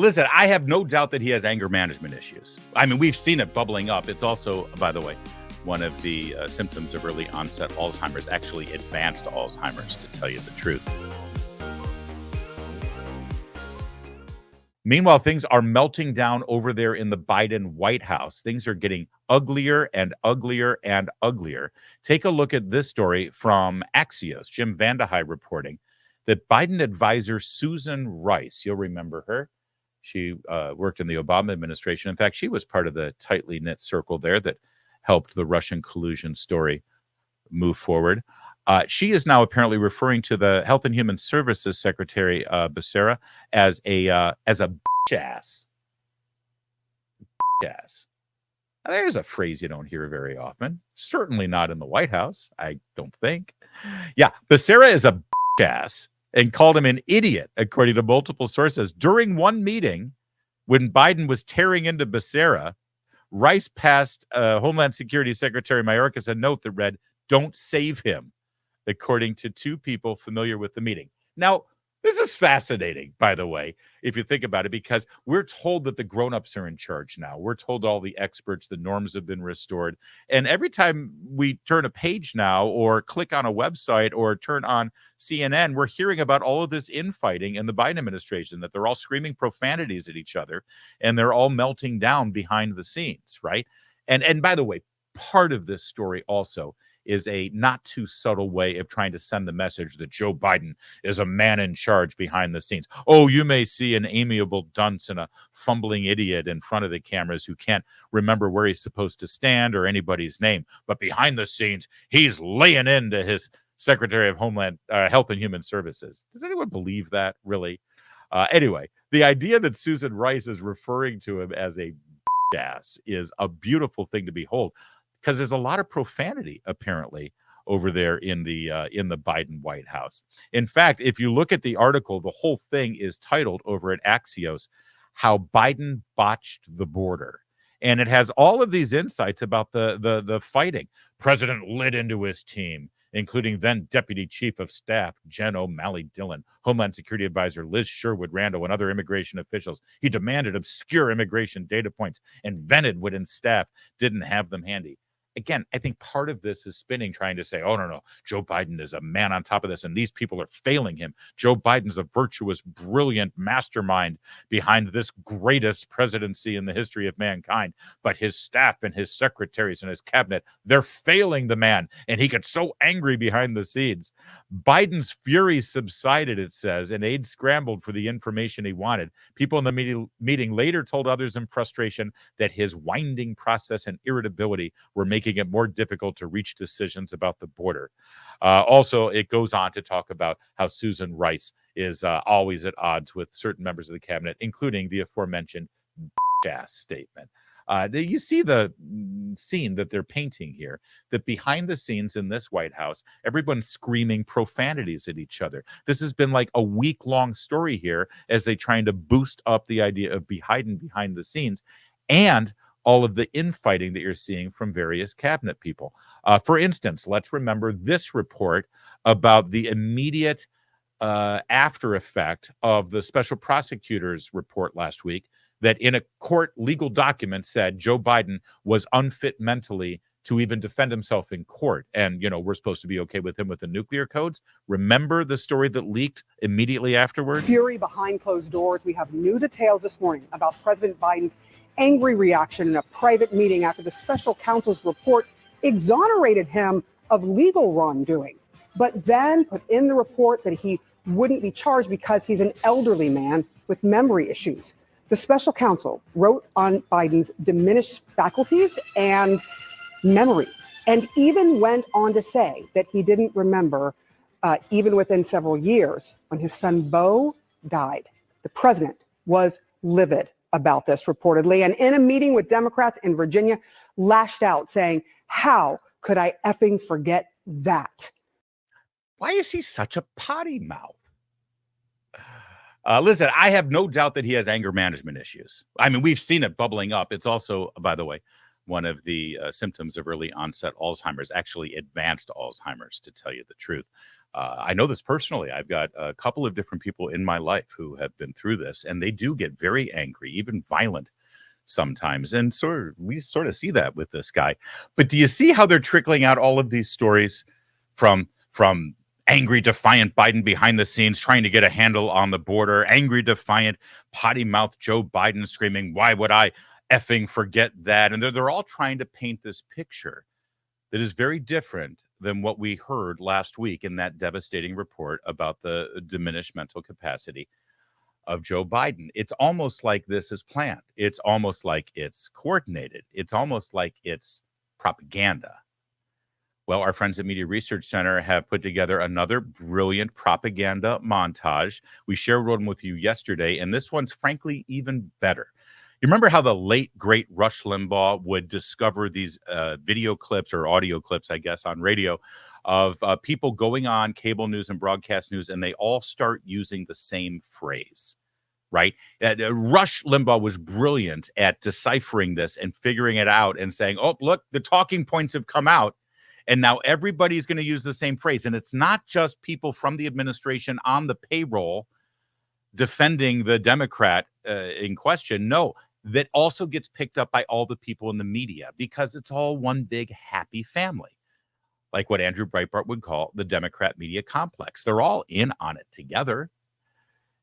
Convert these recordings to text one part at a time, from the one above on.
Listen, I have no doubt that he has anger management issues. I mean, we've seen it bubbling up. It's also, by the way, one of the symptoms of early onset Alzheimer's, actually advanced Alzheimer's, to tell you the truth. Meanwhile, things are melting down over there in the Biden White House. Things are getting uglier and uglier and uglier. Take a look at this story from Axios, Jim Vandehei reporting that Biden advisor Susan Rice, you'll remember her. She worked in the Obama administration. In fact, she was part of the tightly knit circle there that helped the Russian collusion story move forward. She is now apparently referring to the Health and Human Services Secretary Becerra as a bitch ass. Bitch ass. Now, there's a phrase you don't hear very often. Certainly not in the White House, I don't think. Yeah, Becerra is a bitch ass and called him an idiot, according to multiple sources. During one meeting, when Biden was tearing into Becerra, Rice passed Homeland Security Secretary Mayorkas a note that read, "Don't save him," according to two people familiar with the meeting. Now, this is fascinating, by the way, if you think about it, because we're told that the grown-ups are in charge now. We're told all the experts, the norms have been restored. And every time we turn a page now or click on a website or turn on CNN, we're hearing about all of this infighting in the Biden administration, that they're all screaming profanities at each other and they're all melting down behind the scenes, right? And by the way, part of this story also is a not too subtle way of trying to send the message that Joe Biden is a man in charge behind the scenes. Oh, you may see an amiable dunce and a fumbling idiot in front of the cameras who can't remember where he's supposed to stand or anybody's name, but behind the scenes, he's laying into his Secretary of Homeland Health and Human Services. Does anyone believe that, really? Anyway, the idea that Susan Rice is referring to him as a ass is a beautiful thing to behold, because there's a lot of profanity apparently over there in the Biden White House. In fact, if you look at the article, the whole thing is titled over at Axios, "How Biden Botched the Border." And it has all of these insights about the fighting. President lit into his team, including then Deputy Chief of Staff Jen O'Malley Dillon, Homeland Security Advisor Liz Sherwood Randall, and other immigration officials. He demanded obscure immigration data points and vented when his staff didn't have them handy. Again, I think part of this is spinning, trying to say, oh, no, Joe Biden is a man on top of this, and these people are failing him. Joe Biden's a virtuous, brilliant mastermind behind this greatest presidency in the history of mankind. But his staff and his secretaries and his cabinet, they're failing the man, and he gets so angry behind the scenes. Biden's fury subsided, it says, and aides scrambled for the information he wanted. People in the meeting later told others in frustration that his winding process and irritability were making it more difficult to reach decisions about the border. Also, it goes on to talk about how Susan Rice is always at odds with certain members of the cabinet, including the aforementioned ass statement. You see the scene that they're painting here, that behind the scenes in this White House, everyone's screaming profanities at each other. This has been like a week-long story here as they trying to boost up the idea of behind the scenes and all of the infighting that you're seeing from various cabinet people. For instance, let's remember this report about the immediate after effect of the special prosecutor's report last week, that in a court legal document said Joe Biden was unfit mentally to even defend himself in court. And, we're supposed to be okay with him with the nuclear codes. Remember the story that leaked immediately afterward? Fury behind closed doors. We have new details this morning about President Biden's angry reaction in a private meeting after the special counsel's report exonerated him of legal wrongdoing, but then put in the report that he wouldn't be charged because he's an elderly man with memory issues. The special counsel wrote on Biden's diminished faculties and memory, and even went on to say that he didn't remember, even within several years, when his son Beau died. The president was livid about this, reportedly, and in a meeting with Democrats in Virginia, lashed out, saying, "How could I effing forget that?" Why is he such a potty mouth? Listen, I have no doubt that he has anger management issues. I mean, we've seen it bubbling up. It's also, by the way, one of the symptoms of early onset Alzheimer's, actually advanced Alzheimer's, to tell you the truth. I know this personally. I've got a couple of different people in my life who have been through this, and they do get very angry, even violent sometimes. And we sort of see that with this guy. But do you see how they're trickling out all of these stories from angry, defiant Biden behind the scenes trying to get a handle on the border, angry, defiant, potty-mouthed Joe Biden screaming, "Why would I effing forget that?" And they're all trying to paint this picture that is very different than what we heard last week in that devastating report about the diminished mental capacity of Joe Biden. It's almost like this is planned. It's almost like it's coordinated. It's almost like it's propaganda. Well, our friends at Media Research Center have put together another brilliant propaganda montage. We shared one with you yesterday, and this one's frankly even better. You remember how the late, great Rush Limbaugh would discover these video clips or audio clips, I guess, on radio of people going on cable news and broadcast news, and they all start using the same phrase, right? Rush Limbaugh was brilliant at deciphering this and figuring it out and saying, oh, look, the talking points have come out, and now everybody's going to use the same phrase. And it's not just people from the administration on the payroll defending the Democrat in question. No, that also gets picked up by all the people in the media because it's all one big happy family, like what Andrew Breitbart would call the Democrat media complex. They're all in on it together.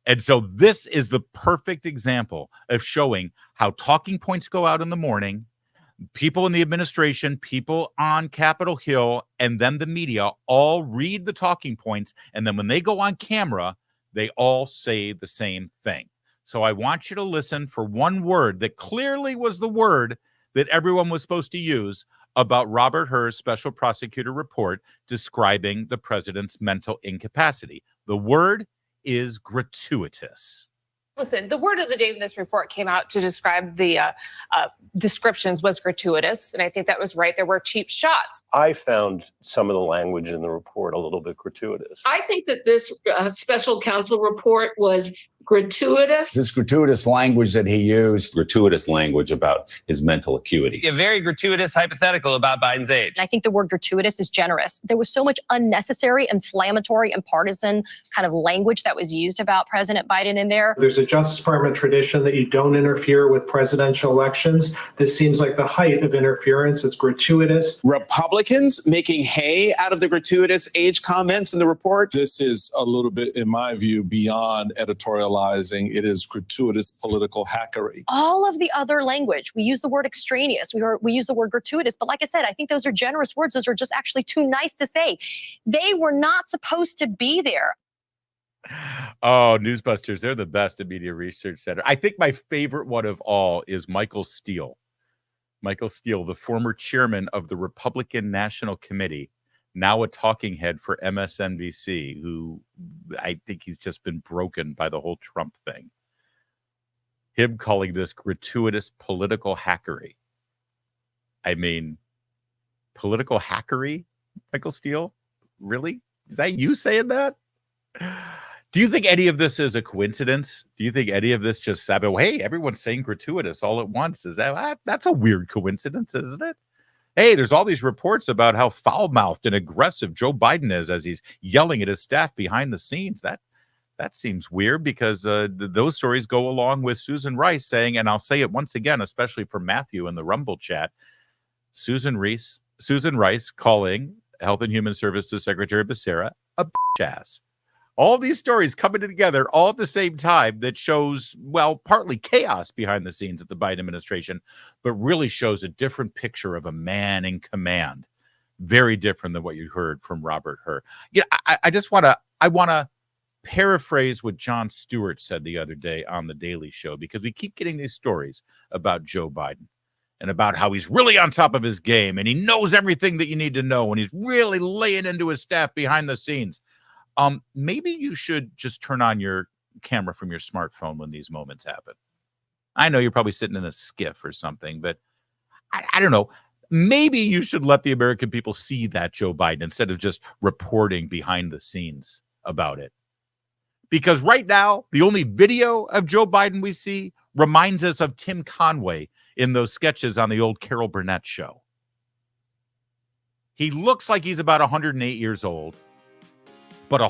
And so this is the perfect example of showing how talking points go out in the morning, people in the administration, people on Capitol Hill, and then the media all read the talking points. And then when they go on camera, they all say the same thing. So I want you to listen for one word that clearly was the word that everyone was supposed to use about Robert Hur's special prosecutor report describing the president's mental incapacity. The word is gratuitous. Listen, the word of the day for this report came out to describe the descriptions was gratuitous. And I think that was right. There were cheap shots. I found some of the language in the report a little bit gratuitous. I think that this special counsel report was gratuitous. This gratuitous language that he used. Gratuitous language about his mental acuity. A very gratuitous hypothetical about Biden's age. I think the word gratuitous is generous. There was so much unnecessary, inflammatory, and partisan kind of language that was used about President Biden in there. There's a Justice Department tradition that you don't interfere with presidential elections. This seems like the height of interference. It's gratuitous. Republicans making hay out of the gratuitous age comments in the report. This is a little bit, in my view, beyond editorial. It is gratuitous political hackery. All of the other language, we use the word extraneous, we use the word gratuitous, but like I said, I think those are generous words. Those are just actually too nice to say. They were not supposed to be there. Oh, Newsbusters, they're the best at Media Research Center. I think my favorite one of all is Michael Steele. Michael Steele, the former chairman of the Republican National Committee, now a talking head for MSNBC, who I think he's just been broken by the whole Trump thing. Him calling this gratuitous political hackery. I mean, political hackery, Michael Steele? Really? Is that you saying that? Do you think any of this is a coincidence? Do you think any of this just said, oh, hey, everyone's saying gratuitous all at once? Is that's a weird coincidence, isn't it? Hey, there's all these reports about how foul-mouthed and aggressive Joe Biden is as he's yelling at his staff behind the scenes. That seems weird because those stories go along with Susan Rice saying, and I'll say it once again, especially for Matthew in the Rumble chat, Susan Rice calling Health and Human Services Secretary Becerra a ass. All these stories coming together all at the same time that shows, well, partly chaos behind the scenes at the Biden administration, but really shows a different picture of a man in command. Very different than what you heard from Robert Hur. Yeah, I want to paraphrase what Jon Stewart said the other day on The Daily Show, because we keep getting these stories about Joe Biden and about how he's really on top of his game and he knows everything that you need to know and he's really laying into his staff behind the scenes. Maybe you should just turn on your camera from your smartphone when these moments happen. I know you're probably sitting in a skiff or something, but I don't know. Maybe you should let the American people see that Joe Biden instead of just reporting behind the scenes about it. Because right now, the only video of Joe Biden we see reminds us of Tim Conway in those sketches on the old Carol Burnett show. He looks like he's about 108 years old, but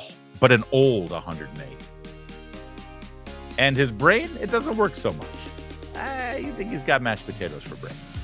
an old 108. And his brain, it doesn't work so much. You think he's got mashed potatoes for brains.